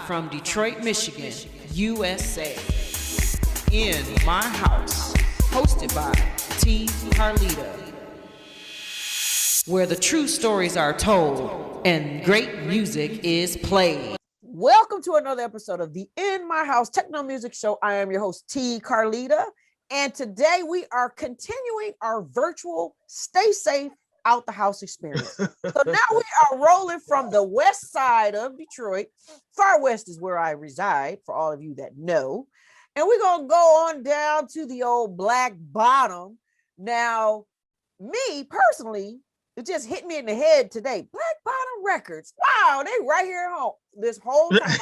from Detroit, Michigan, USA. In My House, hosted by T. Carlita, where the true stories are told and great music is played. Welcome to another episode of the In My House Techno Music Show. I am your host, T. Carlita, and today we are continuing our virtual Stay Safe Out the House experience. So now we are rolling from the west side of Detroit. Far west is where I reside, for all of you that know. And we're going to go on down to the old Black Bottom. Now, me personally, it just hit me in the head today. Black Bottom Records. Wow, they right here at home. This whole time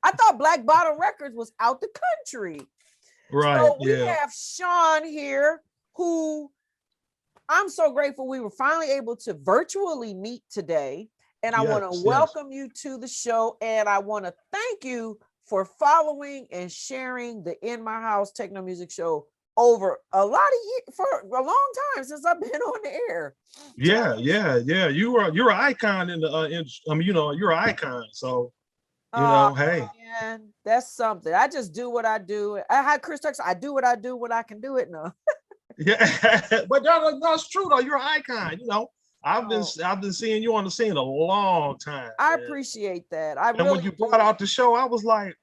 I thought Black Bottom Records was out the country. Right. So we have Shawn here, who I'm so grateful we were finally able to virtually meet today. And I want to welcome you to the show. And I want to thank you for following and sharing the In My House Techno Music Show over a lot of years, for a long time since I've been on the air. Yeah. You're an icon in the industry. I mean, you're an icon. So, hey. Man, that's something. I just do what I do. I had Chris Tucker. I do what I do when I can do it now. Yeah, but that's true though. You're an icon. I've been seeing you on the scene a long time. I appreciate that. When you brought out the show, I was like,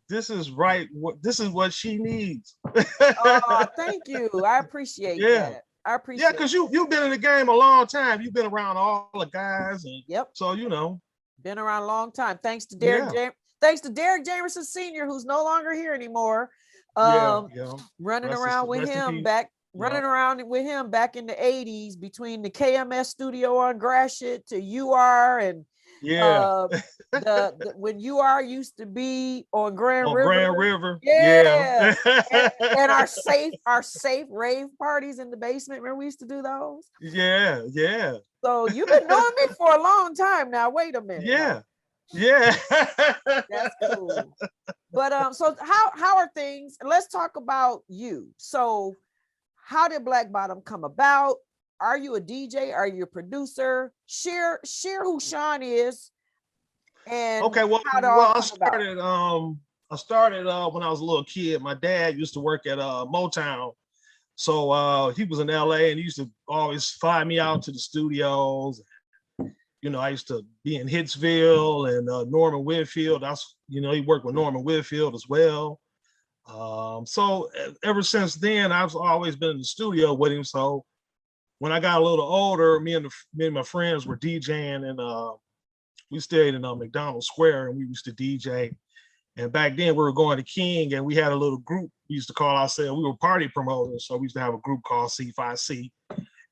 this is right. This is what she needs. Oh, thank you. I appreciate that. I appreciate. Yeah, because you've been in the game a long time. You've been around all the guys, and so been around a long time. Thanks to Derek. Thanks to Derek Jamerson Sr., who's no longer here anymore. Running around with him back in the 80s between the KMS studio on Gratiot to UR and when UR used to be on Grand River. And our safe rave parties in the basement. Remember we used to do those? Yeah. So you've been knowing me for a long time now. Wait a minute. Yeah. That's cool. But so how are things? Let's talk about you. So how did Black Bottom come about? Are you a DJ? Are you a producer? Share who Shawn is. And I started when I was a little kid. My dad used to work at Motown. So he was in LA and he used to always fly me out to the studios. I used to be in Hitsville and Norman Whitfield. He worked with Norman Whitfield as well. So ever since then, I've always been in the studio with him. So when I got a little older, me and my friends were DJing, and we stayed in McDonald Square, and we used to DJ. And back then we were going to King, and we had a little group. We used to call ourselves, we were party promoters. So we used to have a group called C5C.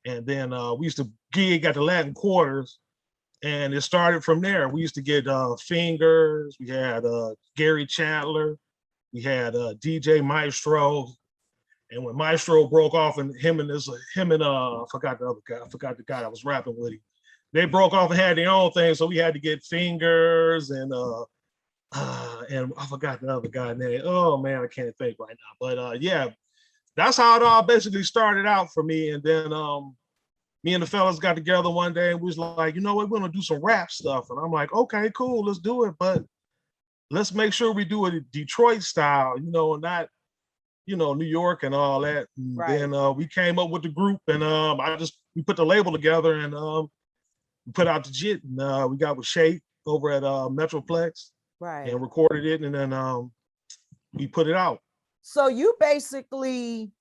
And then we used to gig at the Latin Quarters. And it started from there. We used to get Fingers. We had Gary Chandler. We had DJ Maestro. And when Maestro broke off, and him and I forgot the other guy. I forgot the guy that was rapping with him. They broke off and had their own thing. So we had to get Fingers and I forgot the other guy name. Oh man, I can't think right now. But that's how it all basically started out for me. And then me and the fellas got together one day and we was like, we're gonna do some rap stuff. And I'm like, okay, cool, let's do it. But let's make sure we do it Detroit style, not, New York and all that. And then we came up with the group and we put the label together and we put out the JIT and we got with Shay over at Metroplex and recorded it. And then we put it out. So you basically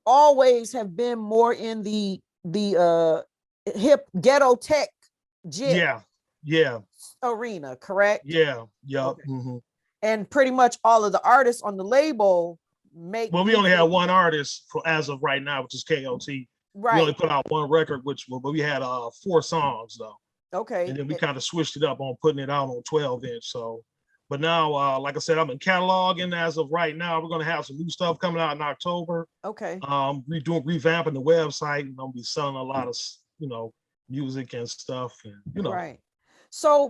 always have been more in the hip ghetto tech JIT arena, correct? Okay. Mm-hmm. And pretty much all of the artists on the label we only have one artist as of right now, which is KOT. We only put out one record, but we had 4 songs though. Okay. And then we kind of switched it up on putting it out on 12-inch. So but now like I said, I'm in cataloging as of right now. We're gonna have some new stuff coming out in October. Okay. Revamping the website, and I'll be selling a lot of music and stuff, and Right. So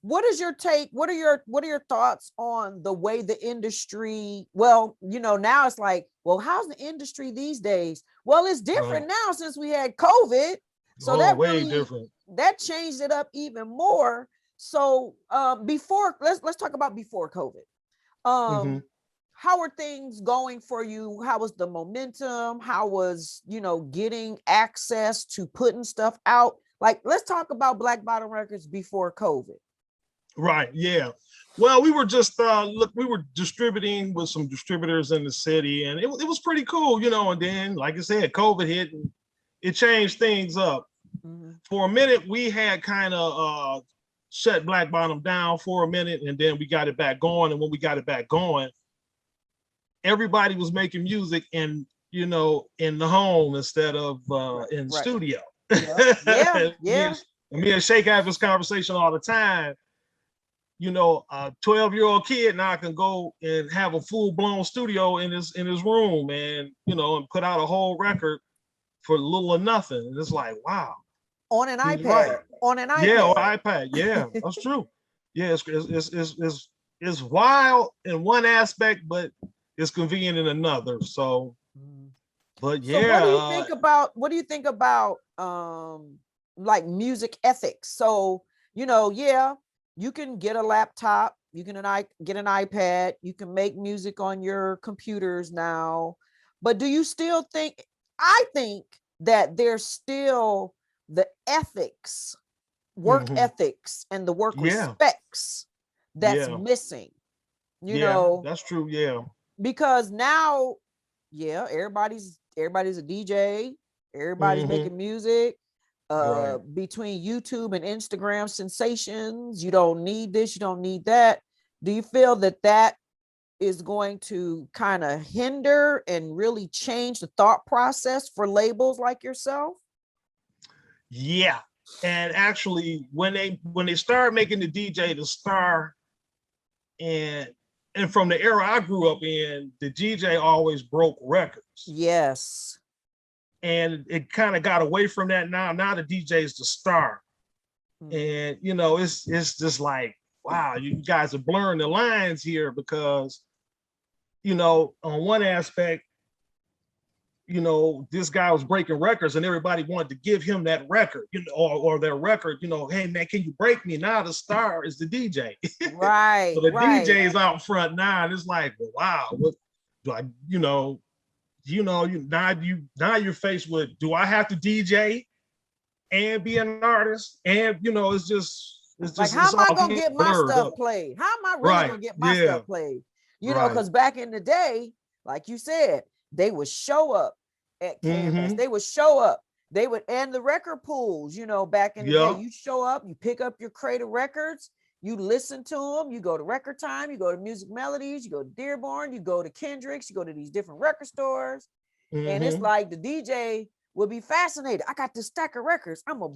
what is your take? What are your thoughts on the way the industry? Well, now it's like, well, how's the industry these days? Well, it's different now since we had COVID. So that way different. That changed it up even more. So before, let's talk about before COVID. Mm-hmm. How are things going for you? How was the momentum? How was, getting access to putting stuff out? Like, let's talk about Black Bottom Records before COVID. Right. Yeah. Well, we were just we were distributing with some distributors in the city, and it was pretty cool, and then, like I said, COVID hit and it changed things up. Mm-hmm. For a minute, we had kind of shut Black Bottom down for a minute, and then we got it back going. And when we got it back going, everybody was making music in the home instead of in the studio. Yeah. Me and Shake have this conversation all the time. A 12-year-old kid now can go and have a full-blown studio in his room, and and put out a whole record for little or nothing. And it's like, wow. On an iPad. Right. On an iPad. Yeah, on iPad. Yeah, that's true. Yeah, it's wild in one aspect, but it's convenient in another. So, but yeah. So what do you think about like music ethics? So, you can get a laptop, you can get an iPad, you can make music on your computers now. But do you still think, I think that there's still the ethics, work ethics, and the work respects that's missing. That's true. Yeah. Because now, everybody's a DJ, everybody's making music. Between YouTube and Instagram sensations, you don't need this, you don't need that. Do you feel that is going to kind of hinder and really change the thought process for labels like yourself? Yeah. And actually, when they start making the DJ the star, and from the era I grew up in, the DJ always broke records. Yes. And it kind of got away from that now. Now the DJ is the star. And it's just like, wow, you guys are blurring the lines here, because on one aspect, this guy was breaking records and everybody wanted to give him that record, or their record, hey man, can you break me? Now the star is the DJ. Right. So the DJ is out front now, and it's like, well, wow, what do I, now you're faced with, do I have to DJ and be an artist? And it's like, how am I gonna get my stuff played? How am I really gonna get my stuff played? Because back in the day, like you said, they would show up at Canvas. They would show up. They would, and the record pools, back in the day, you show up, you pick up your crate of records, you listen to them, you go to Record Time, you go to Music Melodies, you go to Dearborn, you go to Kendrick's, you go to these different record stores. And it's like the DJ will be fascinated. I got this stack of records. I'm gonna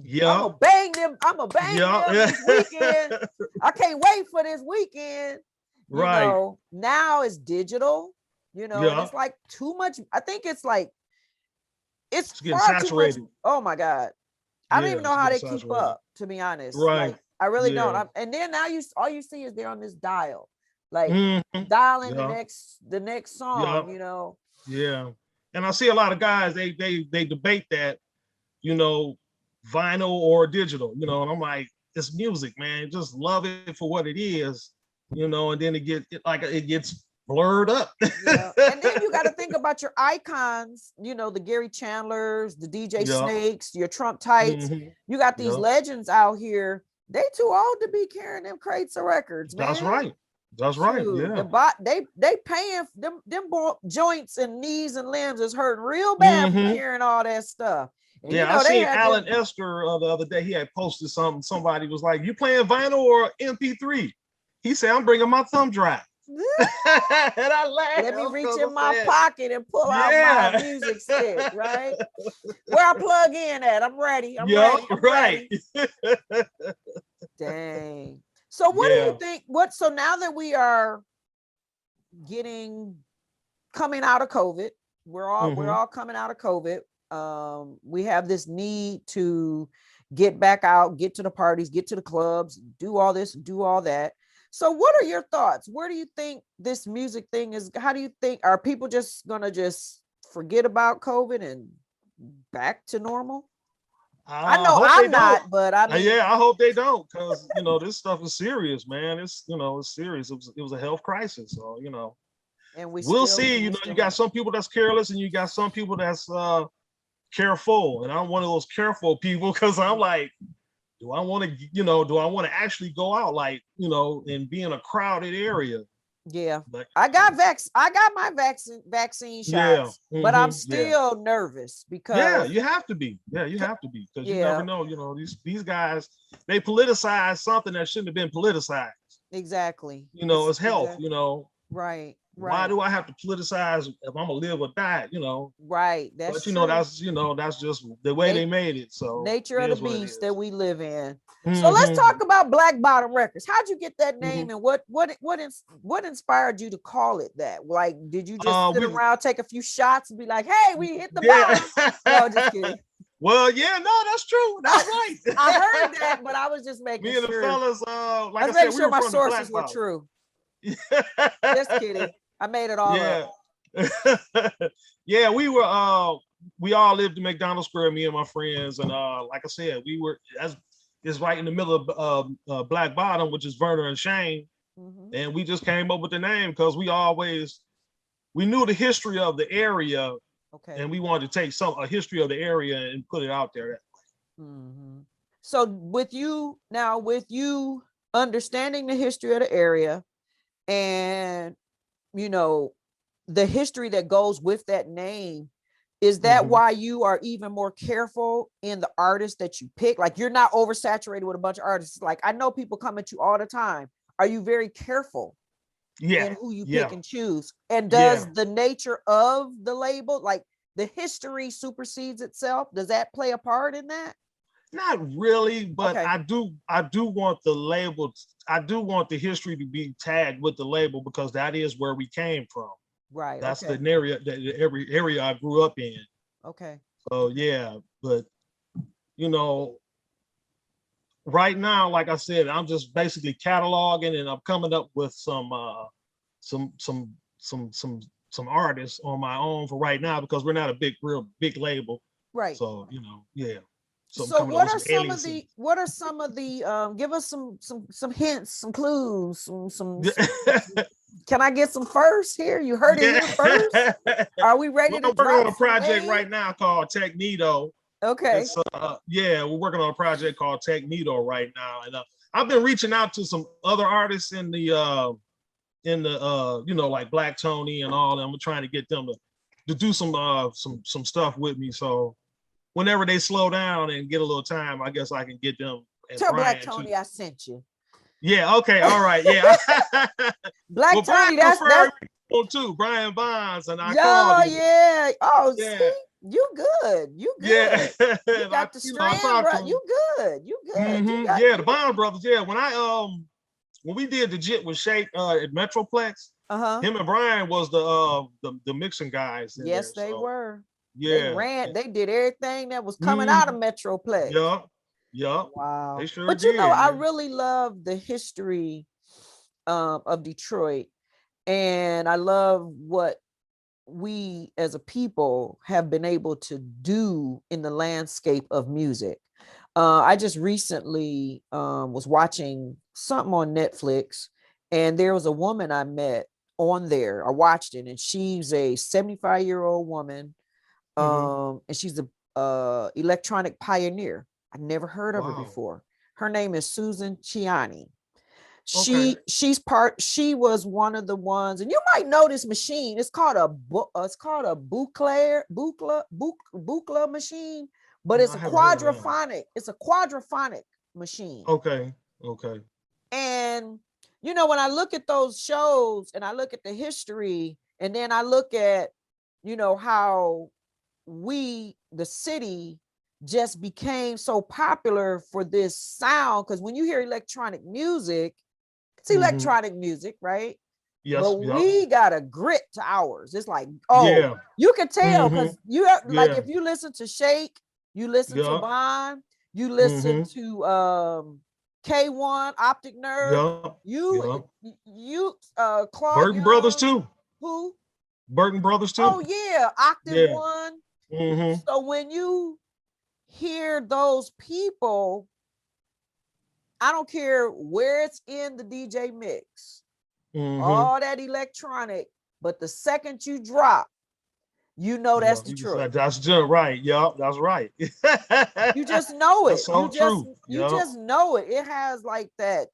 bang them. I'm gonna bang them this weekend. I can't wait for this weekend. Now it's digital. And it's like too much. I think it's like it's getting saturated. Too much. Oh my God. I don't even know how they keep up, to be honest. Like, I really don't. And then now all you see is they're on this dial, like dialing the next song, Yeah. And I see a lot of guys, they debate that, vinyl or digital, and I'm like, it's music, man. Just love it for what it is, and then it gets blurred up. And then you got to think about your icons, the Gary Chandlers, the DJ Snakes, your Trump Tights. You got these legends out here. They too old to be carrying them crates of records, man. That's right. That's right. Yeah. They paying them joints and knees and limbs is hurting real bad from carrying all that stuff. And I seen Alan Esther the other day. He had posted something. Somebody was like, "You playing vinyl or MP3?" He said, "I'm bringing my thumb drive." And I laughed. Let me reach in my pocket and pull out my music stick, right? Where I plug in at? I'm ready. I'm ready. Dang. So what do you think? So now that we are coming out of COVID, we're all coming out of COVID. We have this need to get back out, get to the parties, get to the clubs, do all this, do all that. So what are your thoughts? Where do you think this music thing is? How do you think, are people just gonna forget about COVID and back to normal? I know hope they I'm don't. not, but I mean, Yeah, I hope they don't, because this stuff is serious, man. It's it's serious. It was a health crisis, so and we'll see. You got some people that's careless, and you got some people that's careful, and I'm one of those careful people, because I'm like, do I want to, do I want to actually go out, like, and be in a crowded area? yeah. Like, I got my vaccine yeah, shots, but I'm yeah. still nervous Yeah, because you have to be. Yeah, you have to be, because you yeah, never know. These guys, they politicize something that shouldn't have been politicized. exactly. It's health. Exactly. Right, Why right, do I have to politicize if I'm gonna live or die? right. But That's true. that's just the way Nat- they made it. So Nature it of the is what it beast that is. we live in. So let's Mm-hmm. talk about Black Bottom Records. How'd you get that Mm-hmm. name, and what inspired you to call it that? Like, did you just sit We around, take a few shots, and be like, "Hey, we hit the yeah. bottom"? No, just kidding. Well, yeah, no, that's true. That's right. I heard that, but I was just making Me and the sure. fellas, I like I was said, making we sure were my from the sources Black were Bottom. true. Just kidding. I made it all up. Yeah. Yeah, we all lived in McDonald Square, me and my friends, and like I said, it's right in the middle of Black Bottom, which is Verner and Shane, Mm-hmm. and we just came up with the name because we knew the history of the area, Okay. and we wanted to take a history of the area and put it out there. Mm-hmm. So with you understanding the history of the area, and the history that goes with that name, is that Mm-hmm. why you are even more careful in the artists that you pick? Like, you're not oversaturated with a bunch of artists. Like, I know people come at you all the time. Are you very careful Yeah, in who you yeah, pick and choose? And yeah. does the nature of the label, like the history supersedes itself, does that play a part in that? Not really, but Okay. I do want the label. I do want the history to be tagged with the label, because that is where we came from. Right. That's Okay. the area, every area I grew up in. Okay. So yeah, but you know, right now, like I said, I'm just basically cataloging, and I'm coming up with some some some artists on my own for right now, because we're not a real big label. Right. So yeah. So I'm So coming up what with are some some of aliases. the give us some hints, some clues, can I get some first here? You heard it here first. Yeah. Are we ready Well, to I'm working on drop a some project names? right now called Techno. Okay. It's yeah, we're working on a project called Techno right now, and I've been reaching out to some other artists in the like Black Tony and all. And I'm trying to get them to do some stuff with me. So whenever they slow down and get a little time, I guess I can get them and Tell Brian Black too. Tony I sent you. Yeah. Okay. All right. Yeah. Black Well, Tony, Brian that's referred people too. Brian Bonds, and I called yo, him. yeah. Oh, Yeah. see, you good. You Yeah. good. You And got the I strand, talked bro. to him. You good. You good. Yeah, the Bond brothers. Yeah, when we did the JIT with Shake at Metroplex, Uh-huh. him and Brian was the mixing guys in there. Yes, they So were. yeah, They did everything that was coming out of Metroplex. yup, yup, they Wow. sure But did. I Yeah. really love the history of Detroit. And I love what we as a people have been able to do in the landscape of music. I just recently was watching something on Netflix, and there was a woman I met on there. I watched it, and she's a 75-year-old woman, and she's a electronic pioneer. I never heard of her Wow. before. Her name is Susan Ciani. Okay. She was one of the ones, and you might know this machine. It's called a Buchla machine, but No, it's I a haven't heard of that. quadraphonic machine. Okay. Okay. And when I look at those shows and I look at the history, and then I look at how the city just became so popular for this sound, because when you hear electronic music, it's electronic music, right? Yes. But Yup. we got a grit to ours. It's like, Yeah. you can tell, because you have, like, Yeah. if you listen to Shake, you listen to Yup. Bond, you listen to K1, Optic Nerve, Yup. you Yup. Claude Burton Brothers Young, too. who? Burton Brothers too. Oh yeah, Octave Yeah. One. Mm-hmm. So when you hear those people, I don't care where it's in the DJ mix, all that electronic, but the second you drop, you know that's the truth. That's just right. Yup, that's right. You just know it. That's so true. You just know it. It has like that,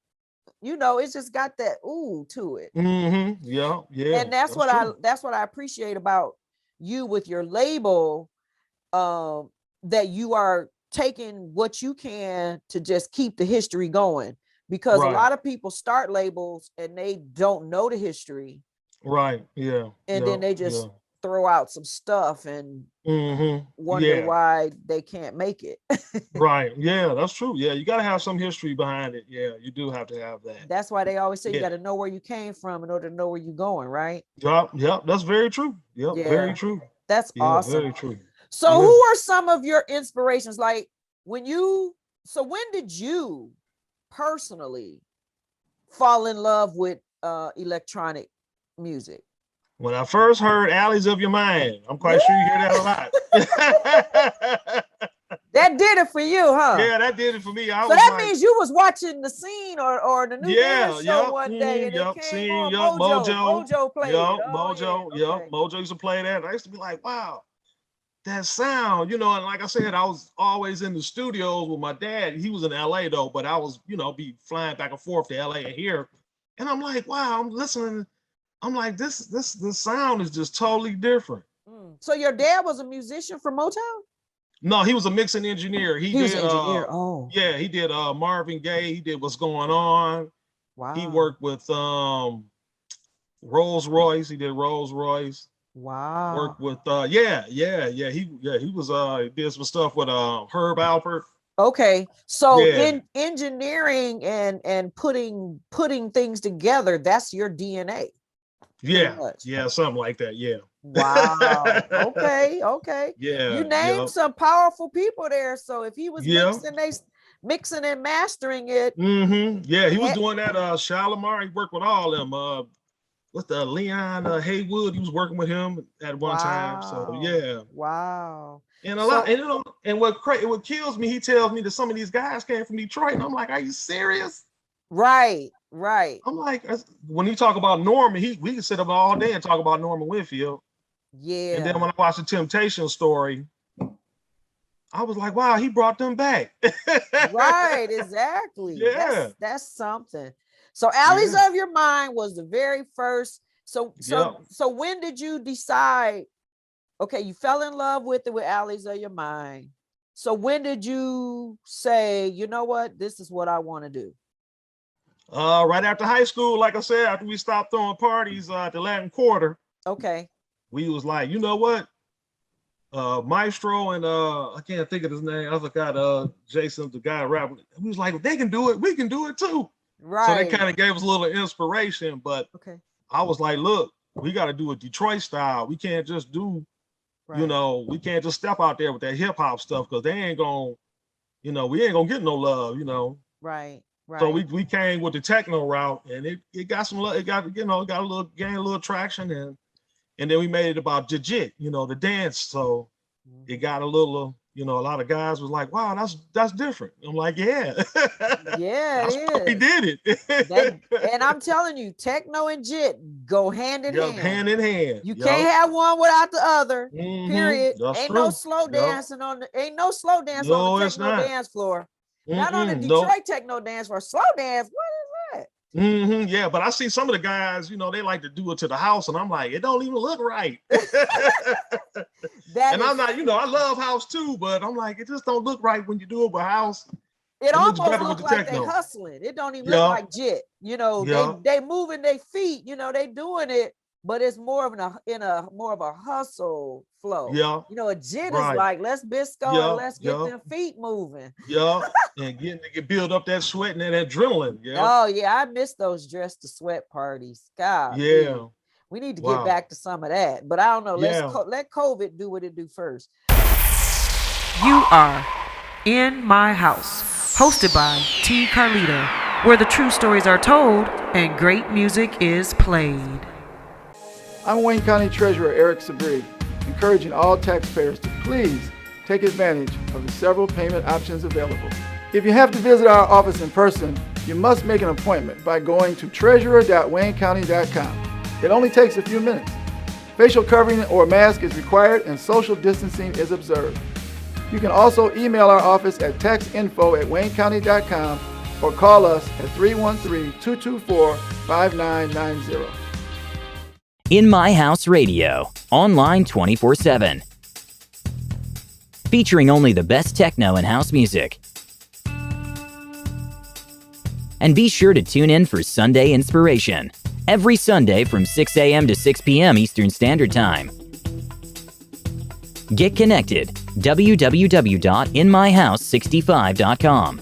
it's just got that ooh to it. Yeah. And that's what I appreciate about you with your label, that you are taking what you can to just keep the history going, because a lot of people start labels and they don't know the history. Right. Yeah. And then they just throw out some stuff and wonder why they can't make it. Right. Yeah, that's true. Yeah, you got to have some history behind it. Yeah, you do have to have that. That's why they always say you got to know where you came from in order to know where you're going, right? Yep, that's very true. Yep, very true. That's awesome. Very true. So who are some of your inspirations? Like when did you personally fall in love with electronic music? When I first heard Alleys of Your Mind, I'm quite sure you hear that a lot. That did it for you, huh? Yeah, that did it for me. So that means you was watching the scene or the new dance show one day, and it came on Mojo played it. Mojo used to play that. I used to be like, wow, that sound, and like I said, I was always in the studios with my dad. He was in LA though, but I was, be flying back and forth to LA and here. And I'm like, wow, I'm listening. I'm like, this sound is just totally different. So your dad was a musician from Motown? No, he was a mixing engineer. He was an engineer. Yeah, he did Marvin Gaye. He did What's Going On. Wow. He worked with Rolls Royce. He did Rolls Royce. Wow. Worked with he was did some stuff with Herb Alpert. Okay, so in engineering and putting things together, that's your DNA. Yeah, something like that. Yeah. Wow. Okay. Yeah. You named some powerful people there. So if he was mixing and mastering it. Yeah, he was doing that. Shalimar, he worked with all them. What's the Leon Haywood? He was working with him at one time. So yeah. Wow. And a lot, and what kills me, he tells me that some of these guys came from Detroit, and I'm like, are you serious? Right. I'm like, when you talk about Norman, we can sit up all day and talk about Norman Whitfield. Yeah. And then when I watched the Temptation story, I was like, wow, he brought them back. Right, exactly. Yeah. That's something. So Alleys of Your Mind was the very first. So when did you decide, okay, you fell in love with Alleys of Your Mind. So when did you say, you know what, this is what I want to do? Right after high school, like I said, after we stopped throwing parties at the Latin Quarter. Okay. We was like, you know what? Maestro and I can't think of his name. I forgot Jason, the guy rapping. We was like, if they can do it, we can do it too. Right. So they kind of gave us a little inspiration, but I was like, look, we got to do a Detroit style. We can't just do, we can't just step out there with that hip hop stuff, because they ain't gonna, we ain't gonna get no love, Right. So we came with the techno route, and it got some love. It got gained a little traction, and then we made it about Jit, the dance. So it got a little, a lot of guys was like, wow, that's different. I'm like, yeah. Yeah, it is. We did it. And I'm telling you, techno and Jit go hand in hand. Hand in hand. You can't have one without the other. Period. That's ain't true. no slow dancing on the techno dance floor. Not on the Detroit techno dance floor. Slow dance. What is that? Yeah, but I see some of the guys, they like to do it to the house, and I'm like, it don't even look right. I'm not, I love house too, but I'm like, it just don't look right when you do it with house. It almost looks like they hustling. It don't even look like Jit. They moving their feet. They doing it, but it's more of a hustle flow. Yeah. A Jit is like, let's bisco and let's get them feet moving. Yeah. And get build up that sweat and that adrenaline. Yeah. Oh yeah, I miss those dress to sweat parties. God. Yeah. Man. We need to get back to some of that, but I don't know. Let COVID do what it do first. You are in my house, hosted by T. Carlita, where the true stories are told and great music is played. I'm Wayne County Treasurer Eric Sabri, encouraging all taxpayers to please take advantage of the several payment options available. If you have to visit our office in person, you must make an appointment by going to treasurer.waynecounty.com. It only takes a few minutes. Facial covering or mask is required and social distancing is observed. You can also email our office at taxinfo@waynecounty.com or call us at 313-224-5990. In My House Radio, online 24/7. Featuring only the best techno and house music. And be sure to tune in for Sunday Inspiration, every Sunday from 6 a.m. to 6 p.m. Eastern Standard Time. Get connected, www.inmyhouse65.com.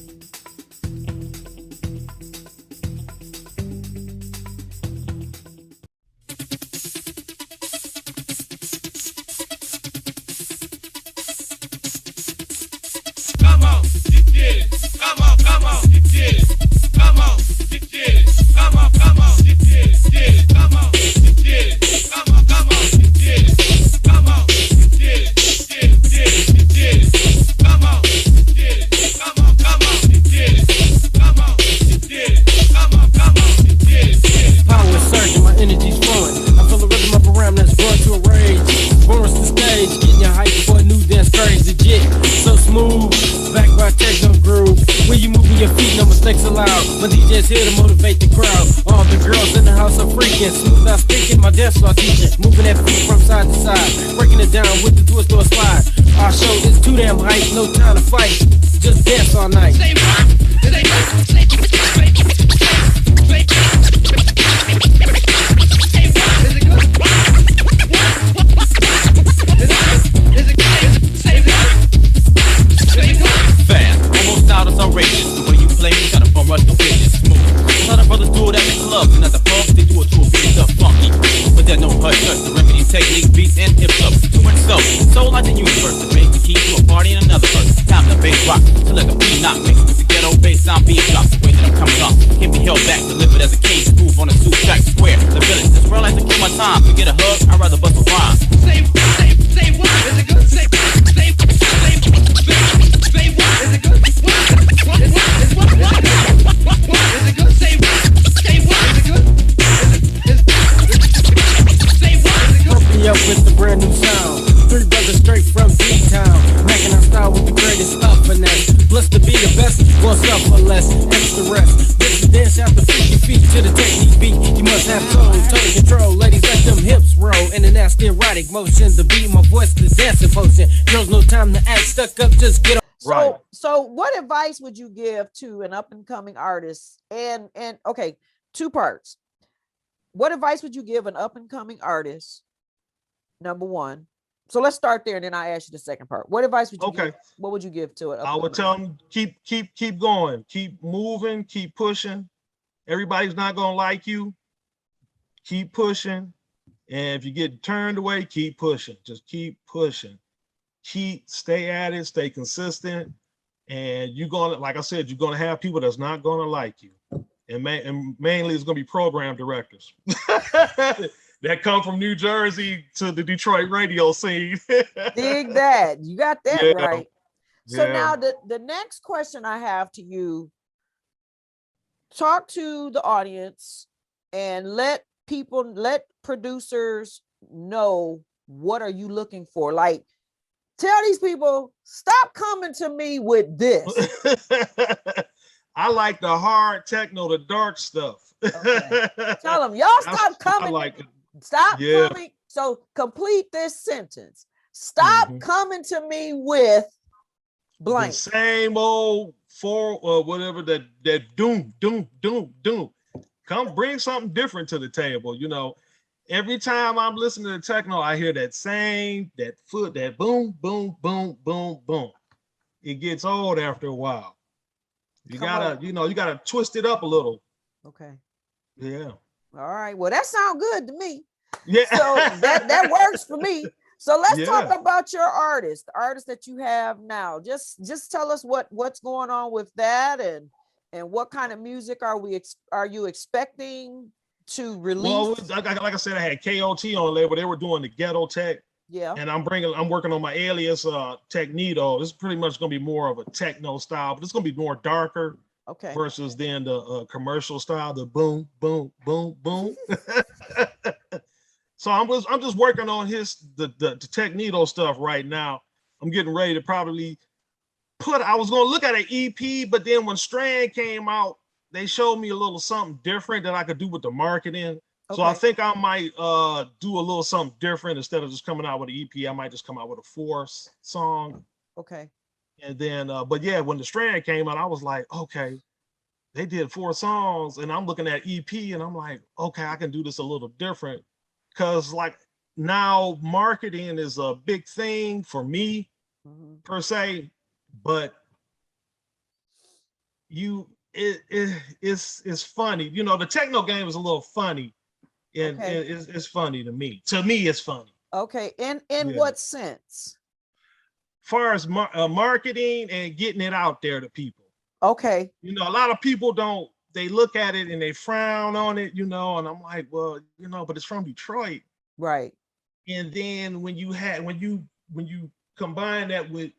Motion, the beat, my voice, the dancing potion. Girls, no time to act stuck up, just get up. So what advice would you give to an up and coming artist? And okay, two parts. What advice would you give an up and coming artist? Number one. So let's start there, and then I ask you the second part. What advice would you give? What would you give to it? I would tell them keep going, keep moving, keep pushing. Everybody's not gonna like you. Keep pushing. And if you get turned away, keep pushing. Just keep pushing. Stay at it, stay consistent. And you're gonna, like I said, you're gonna have people that's not gonna like you. And mainly it's gonna be program directors that come from New Jersey to the Detroit radio scene. Dig that. You got that right. So Yeah. now the next question I have to you, talk to the audience and let producers know, what are you looking for? Like, tell these people, stop coming to me with this. I like the hard techno, the dark stuff. Okay. Tell them, y'all stop coming. I like it. Stop coming. So complete this sentence. Stop coming to me with blank. The same old whatever that doom. Come bring something different to the table. You know, every time I'm listening to techno, I hear that boom, boom, boom, boom, boom. It gets old after a while. You gotta twist it up a little. Okay. Yeah. All right. Well, that sounds good to me. Yeah. So that works for me. So let's talk about your artist, the artist that you have now. Just tell us what's going on with that, and what kind of music are you expecting to release? Well, like I said, I had KOT on label. They were doing the ghetto tech. Yeah. And I'm working on my alias Techno. This is pretty much gonna be more of a techno style, but it's gonna be more darker. Okay. Versus then the commercial style, the boom, boom, boom, boom. So I'm just working on the Techno stuff right now. I'm getting ready to probably I was gonna look at an EP, but then when Strand came out, they showed me a little something different that I could do with the marketing. Okay. So I think I might do a little something different instead of just coming out with an EP. I might just come out with a 4 song. Okay. And then, but yeah, when the Strand came out, I was like, okay, they did 4 songs, and I'm looking at EP, and I'm like, okay, I can do this a little different, because like now marketing is a big thing for me per se, but it's funny, you know. The techno game is a little funny, and it's funny to me. To me, it's funny. Okay, in what sense? Far as marketing and getting it out there to people. Okay. You know, a lot of people they look at it and they frown on it, you know, and I'm like, well, you know, but it's from Detroit. Right. And then when you combine that with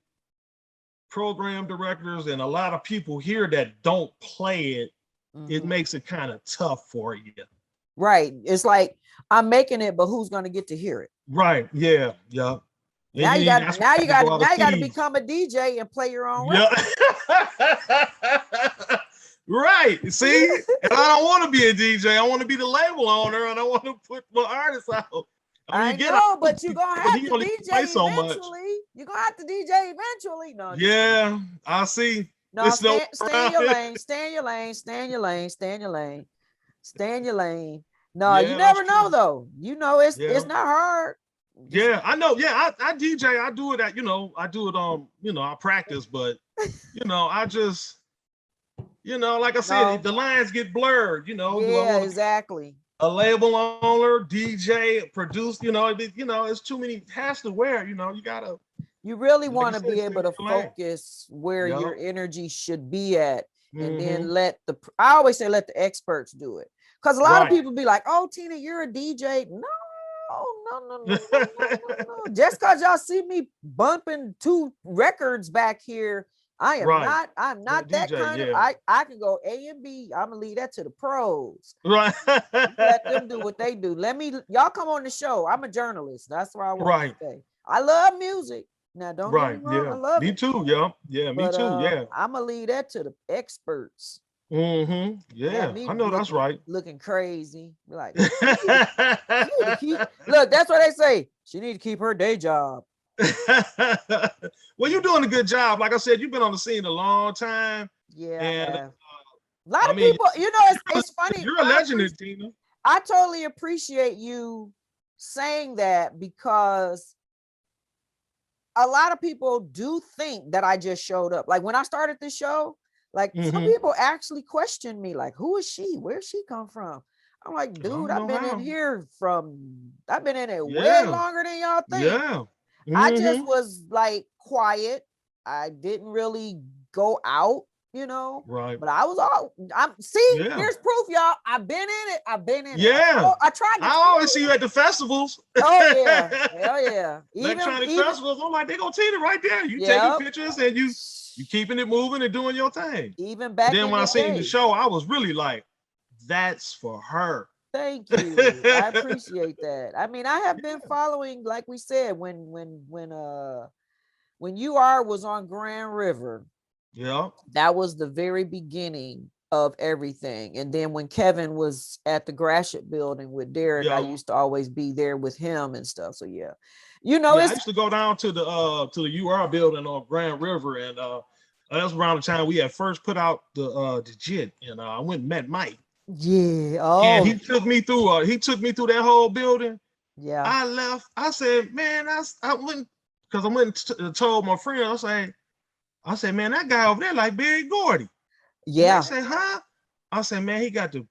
program directors and a lot of people here that don't play it, it makes it kind of tough for you. Right. It's like, I'm making it, but who's going to get to hear it? Right. Yeah. Yeah. Now you got to become a DJ and play your own record. Right. See, and I don't want to be a DJ. I want to be the label owner, and I want to put my artists out. I know, but you're gonna have to DJ eventually. You're gonna have to DJ eventually. No. Yeah, I see. No, stay in your lane. Stay in your lane. Stay in your lane. Stay in your lane. Stay in your lane. No, you never know though. You know, it's not hard. Yeah, I know. Yeah, I DJ. I do it at, I do it I practice, but I just, like I said, the lines get blurred, Yeah, exactly. A label owner, DJ, produce, it's too many hats to wear, you gotta. You really want to be able to focus where your energy should be at, and then I always say, let the experts do it. Because a lot of people be like, oh, Tina, you're a DJ. No. Just because y'all see me bumping 2 records back here, I'm not that DJ, kind of. I can go A and B. I'm gonna leave that to the pros. Right. Let them do what they do. Y'all come on the show. I'm a journalist. That's where I want to stay. I love music. Now don't get me wrong, I love me it. Too. Yeah, me too. Yeah. I'm gonna leave that to the experts. Yeah, I know that's right. Looking crazy. Like, look, that's what they say. She need to keep her day job. Well, you're doing a good job. Like I said, you've been on the scene a long time. Yeah. And a lot of people, it's funny. You're a legend, Tina. I totally appreciate you saying that, because a lot of people do think that I just showed up. Like when I started this show, like some people actually question me, like, who is she? Where's she come from? I'm like, dude, I've been in it way longer than y'all think. Yeah. I just was like quiet. I didn't really go out, Right. But I was here's proof, y'all. I've been in it. Yeah. I tried. I always see you at the festivals. Oh yeah. Hell yeah. Electronic festivals. I'm like, they gonna Tina right there. You taking pictures and you keeping it moving and doing your thing. Even back then when I seen the show, I was really like, that's for her. Thank you. I appreciate that. I mean, I have been following, like we said, when UR was on Grand River. Yeah. That was the very beginning of everything. And then when Kevin was at the Gratiot building with Derek, I used to always be there with him and stuff. So I used to go down to the UR building on Grand River, and that's around the time we had first put out the JIT, and I went and met Mike. Yeah. Oh. And he took me through that whole building. Yeah. I left. I said, man, I went because I went and told my friend. I said, man, that guy over there like Barry Gordy. Yeah. I said, huh? I said, man, he got the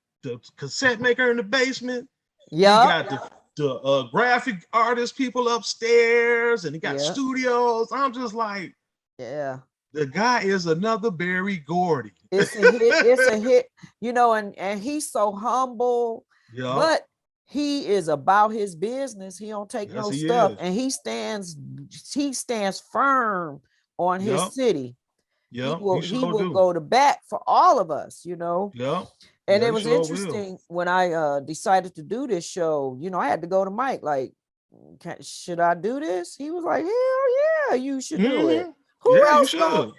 cassette maker in the basement. Yeah. He got the graphic artist people upstairs, and he got studios. I'm just like, yeah. The guy is another Barry Gordy. It's a hit. It's a hit, and he's so humble. Yeah. But he is about his business. He don't take no stuff, and he stands firm on his city. He will go to bat for all of us, you know. And it was interesting when I decided to do this show. You know, I had to go to Mike, like, should I do this? He was like, hell yeah, you should do it. Who else gonna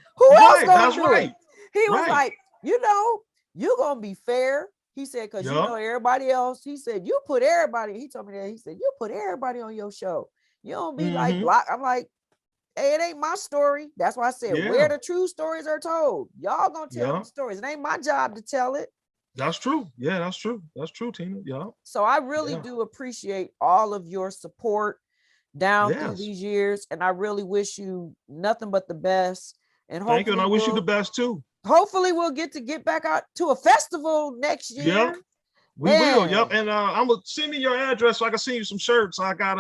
do it? He was like, you know, you're gonna be fair. He said, because you know everybody else. He said, you put everybody. He told me that. He said, you put everybody on your show. You don't be like block. I'm like, hey, it ain't my story. That's why I said, where the true stories are told. Y'all gonna tell them stories. It ain't my job to tell it. That's true. Yeah, that's true. That's true, Tina. Yeah. So I really do appreciate all of your support down through these years, and I really wish you nothing but the best. And thank you, and I wish you the best too. Hopefully we'll get back out to a festival next year. Yeah, we will. Yep. And I'm gonna send me your address so I can send you some shirts. I got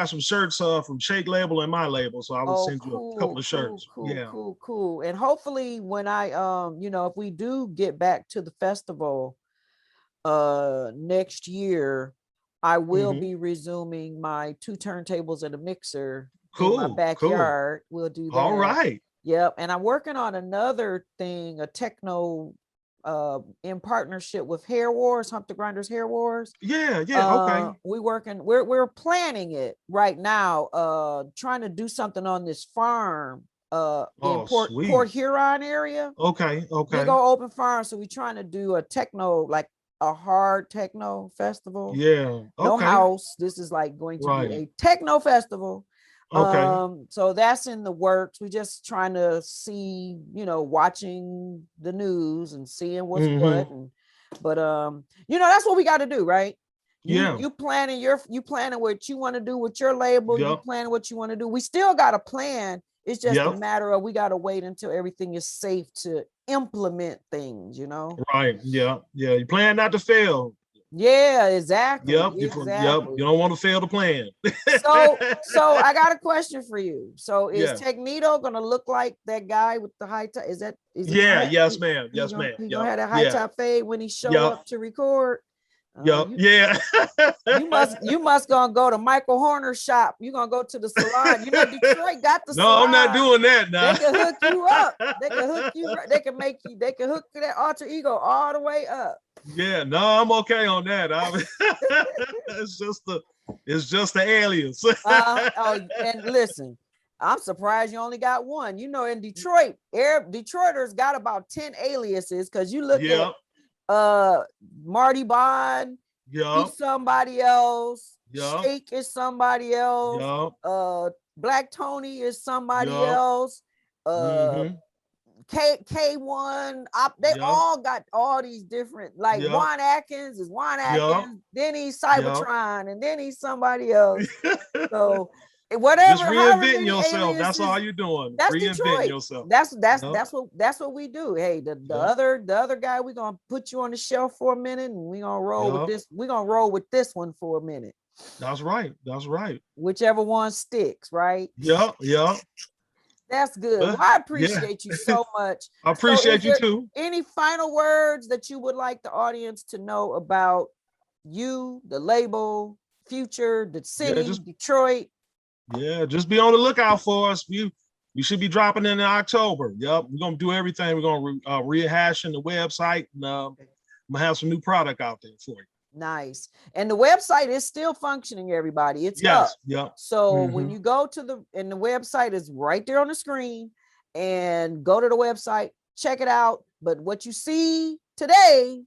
some shirts from Shake Label and my label, so I will send you a couple of shirts. Cool. And hopefully when I you know, if we do get back to the festival next year, I will be resuming my 2 turntables and a mixer in my backyard. We'll do that. All right. Yep. And I'm working on another thing, a techno in partnership with Hair Wars, Hump the Grinders Hair Wars. Okay. We're planning it right now, trying to do something on this farm in Port Huron area. Okay. We go open farm, so we're trying to do a techno, like a hard techno festival. No house. This is like going to be a techno festival. So that's in the works. We're just trying to see, you know, watching the news and seeing what's what. But you know, that's what we got to do, right? You planning what you want to do with your label. You planning what you want to do. We still got a plan. It's just a matter of we got to wait until everything is safe to implement things, you know? Right. Yeah. You plan not to fail. Yeah, exactly. You don't want to fail the plan. So I got a question for you. So is Techno gonna look like that guy with the high top? Is it yes, ma'am. Yes, ma'am. He yep. gonna have that high top fade when he show up to record. You must gonna go to Michael Horner's shop. You gonna go to the salon. You know, Detroit got the salon. No, I'm not doing that now. They can hook you up. They can hook you. They can hook that alter ego all the way up. Yeah, no, I'm okay on that. It's just the alias. And listen, I'm surprised you only got one. You know, in Detroit, Detroiters got about 10 aliases, because you look at Marty Bond, he's somebody else. Shake is somebody else. Black Tony is somebody else. K1, they all got all these different, like Juan Atkins is Juan Atkins, then he's Cybertron, and then he's somebody else. So whatever, just reinventing yourself. That's all you're doing. That's reinventing Detroit. Yourself. That's what we do. Hey, the other guy, we're gonna put you on the shelf for a minute, and we're gonna roll with this. We're gonna roll with this one for a minute. That's right. Whichever one sticks, right? Yeah. That's good. Well, I appreciate you so much. I appreciate you too. Any final words that you would like the audience to know about you, the label, future, the city, Detroit? Yeah, just be on the lookout for us. We should be dropping in October. Yep, we're gonna do everything. We're gonna rehashing the website, and I'm gonna have some new product out there for you. Nice. And the website is still functioning, everybody. It's up. Yeah. So when you go to the website is right there on the screen, and go to the website, check it out. But what you see today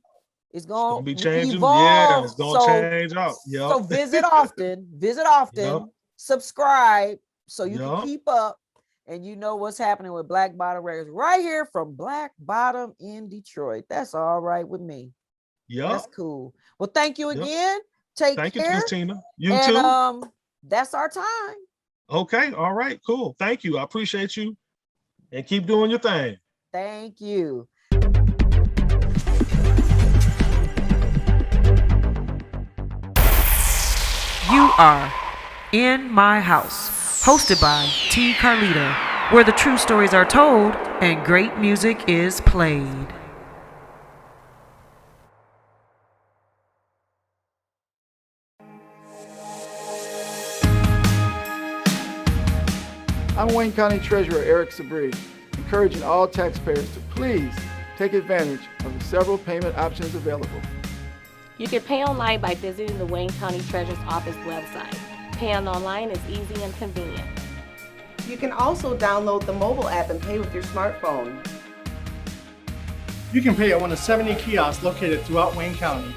is going to be changing. Evolve. Yeah, it's going to change out. Yeah. So visit often, subscribe so you can keep up and you know what's happening with Black Bottom Records right here from Black Bottom in Detroit. That's all right with me. Yeah. That's cool. Well, thank you again. Thank you, Miss Tina. You too. That's our time. Okay. All right. Cool. Thank you. I appreciate you. And keep doing your thing. Thank you. You are In My House, hosted by T. Carlita, where the true stories are told and great music is played. I'm Wayne County Treasurer Eric Sabri, encouraging all taxpayers to please take advantage of the several payment options available. You can pay online by visiting the Wayne County Treasurer's Office website. Paying online is easy and convenient. You can also download the mobile app and pay with your smartphone. You can pay at one of 70 kiosks located throughout Wayne County.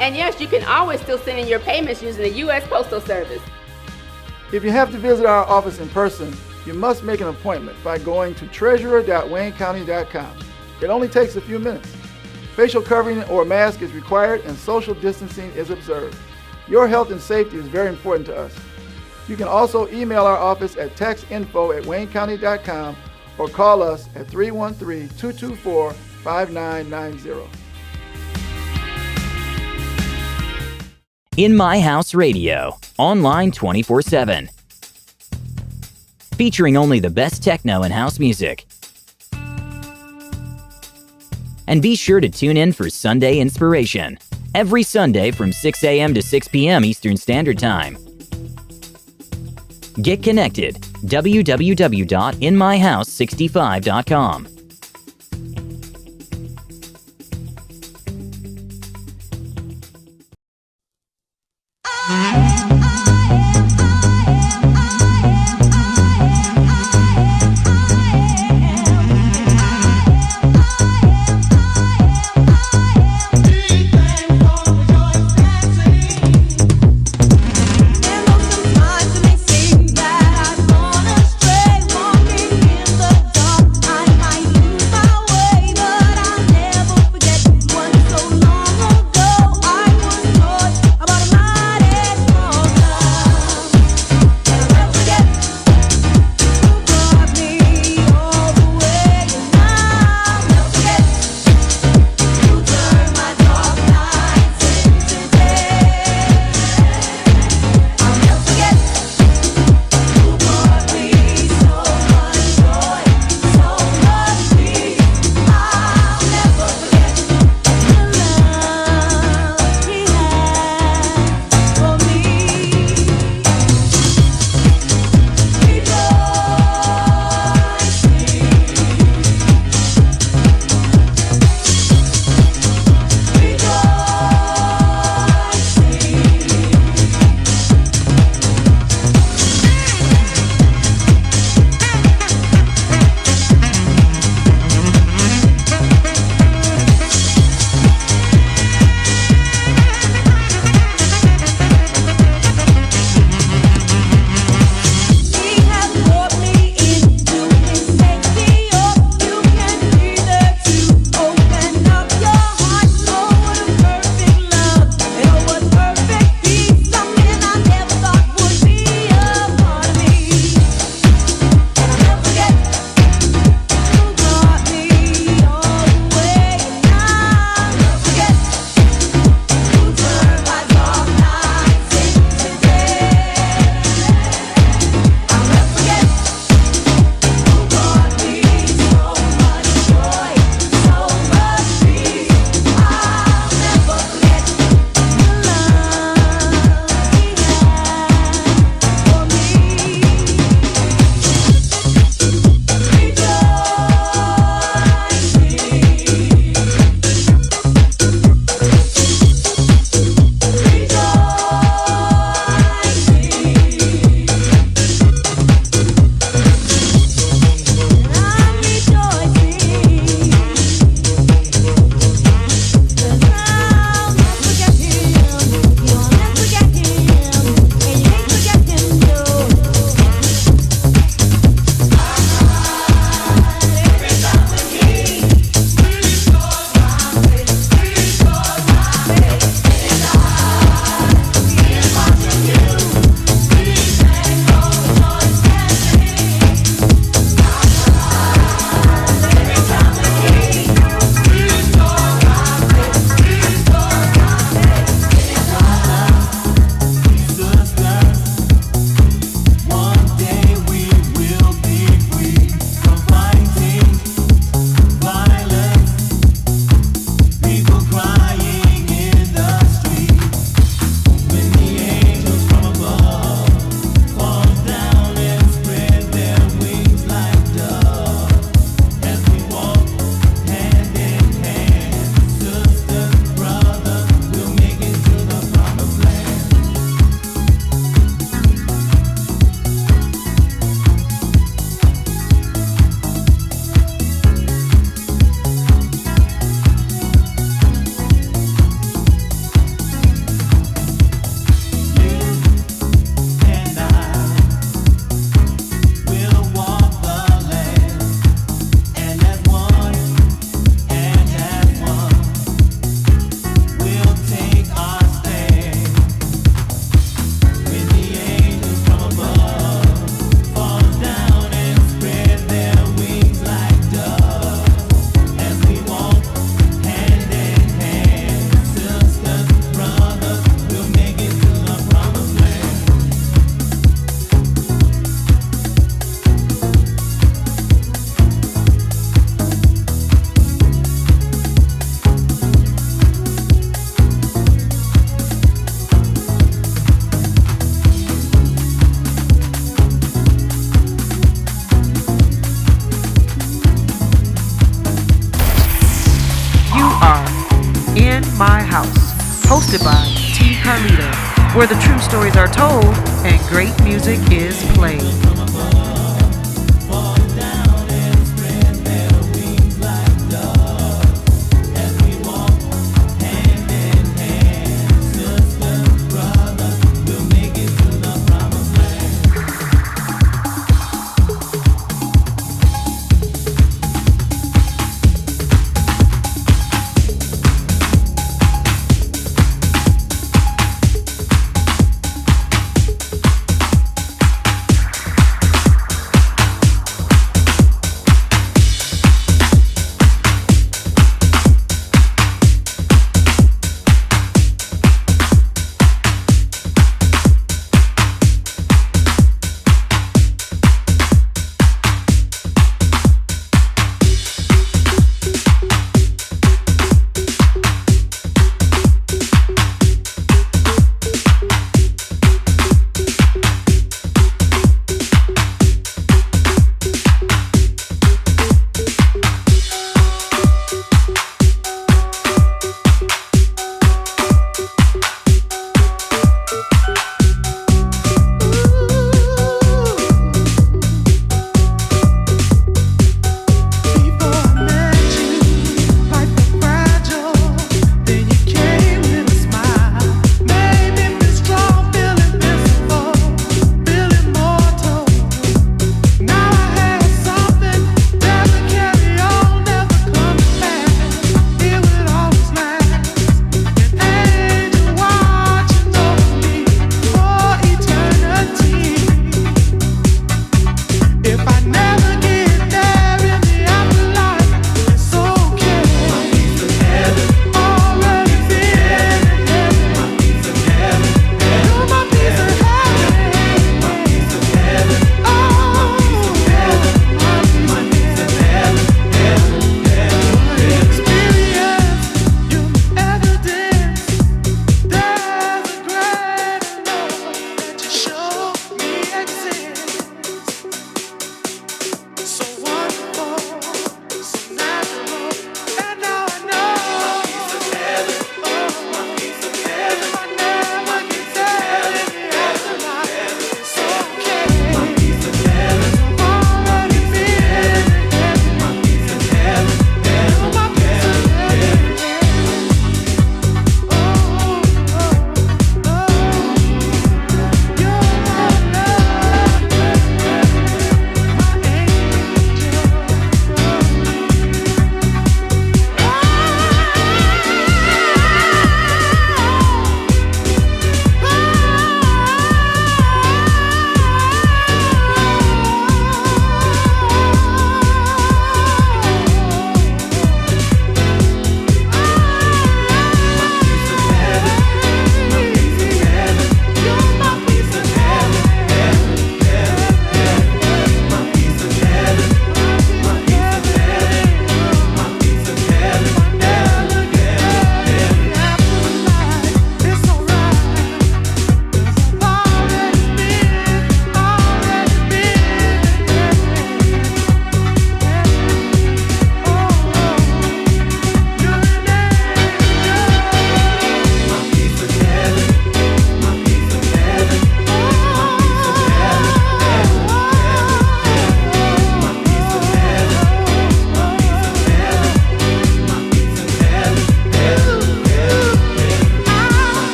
And yes, you can always still send in your payments using the U.S. Postal Service. If you have to visit our office in person, you must make an appointment by going to treasurer.waynecounty.com. It only takes a few minutes. Facial covering or mask is required and social distancing is observed. Your health and safety is very important to us. You can also email our office at taxinfo@waynecounty.com or call us at 313-224-5990. In My House Radio, online 24/7. Featuring only the best techno and house music. And be sure to tune in for Sunday Inspiration, every Sunday from 6 a.m. to 6 p.m. Eastern Standard Time. Get connected, www.inmyhouse65.com. I might In My House, hosted by T. Carlita, where the true stories are told and great music is played.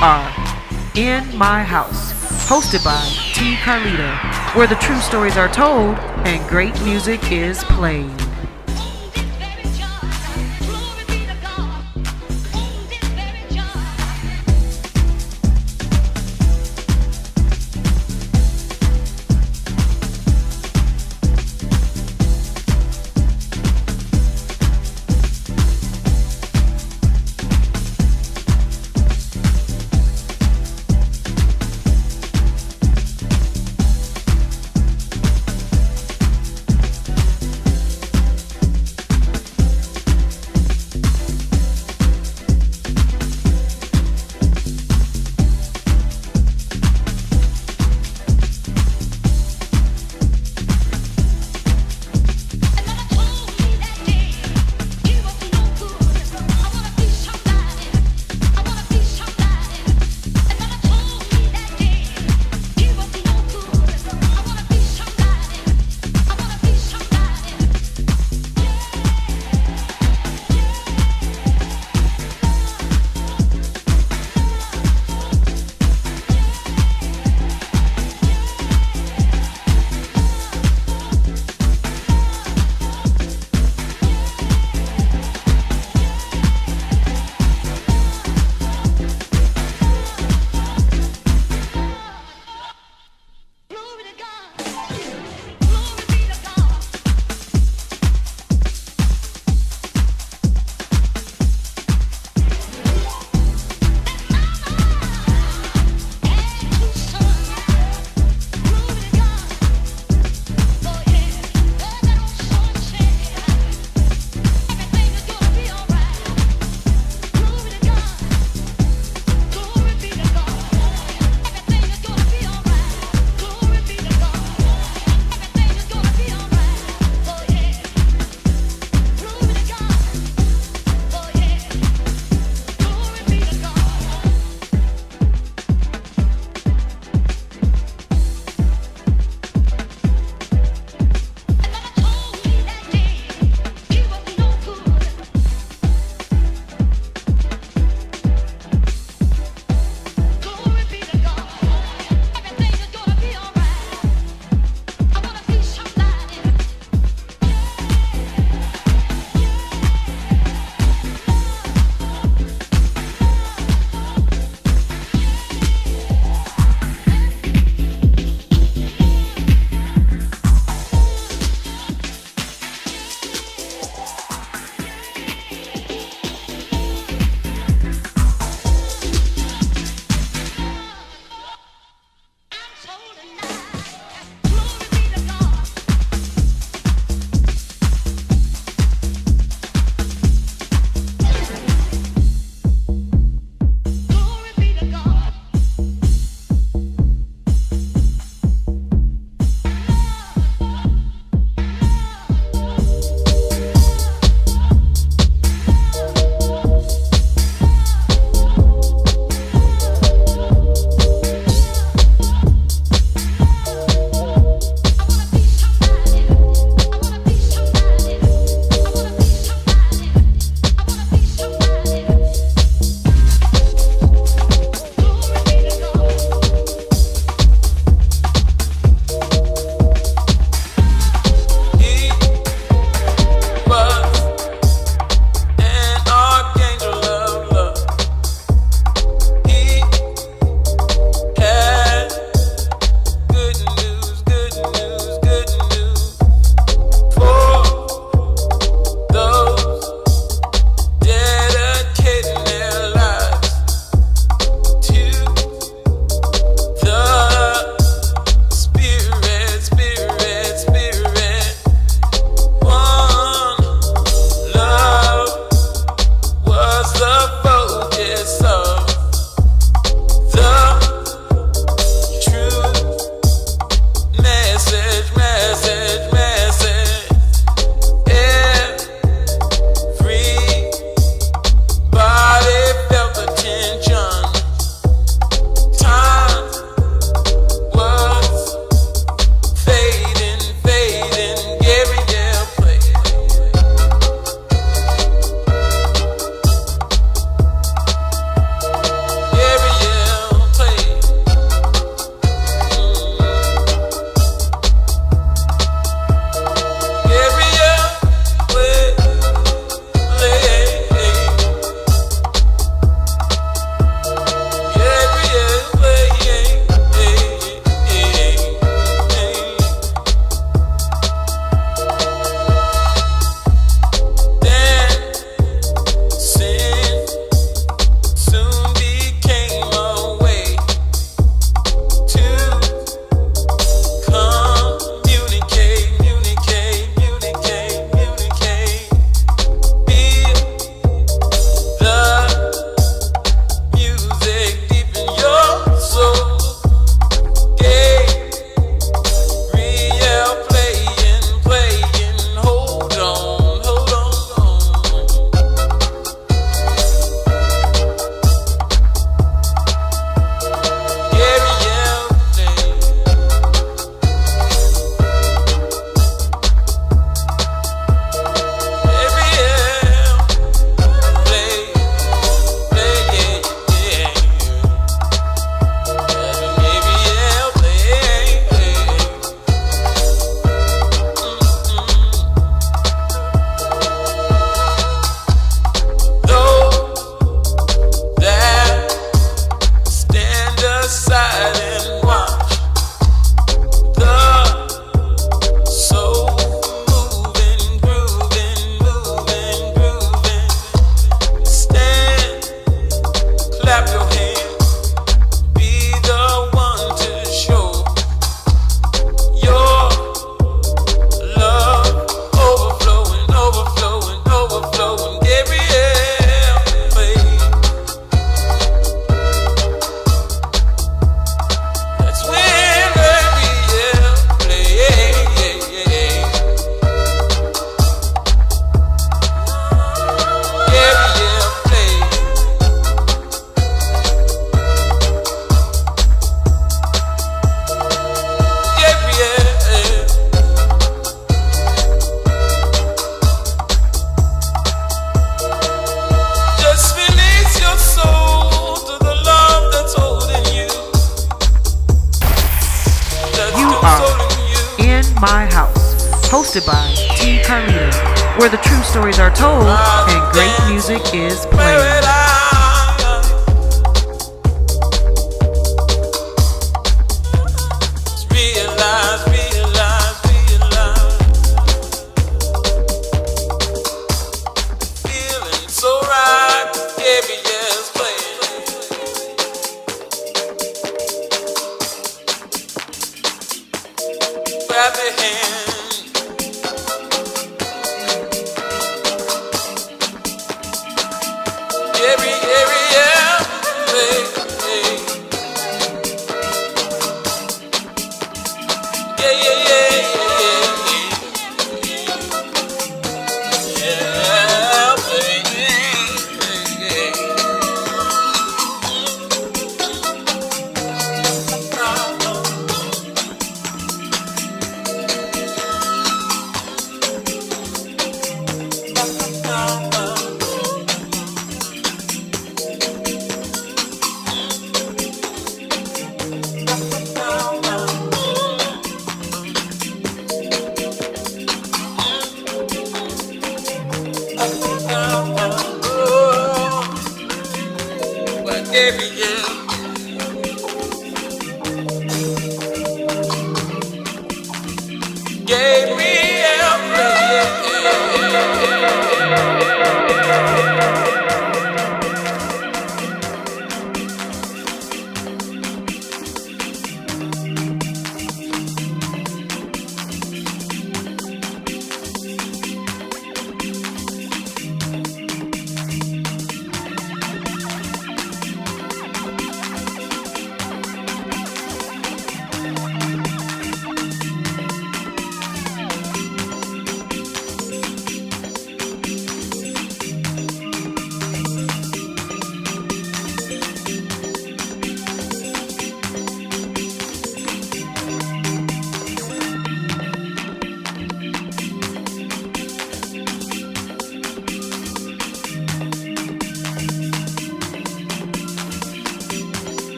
are In My House, hosted by T. Carlita, where the true stories are told and great music is played. My House, hosted by T. Carlita, where the true stories are told and great music is played. Grab your hand.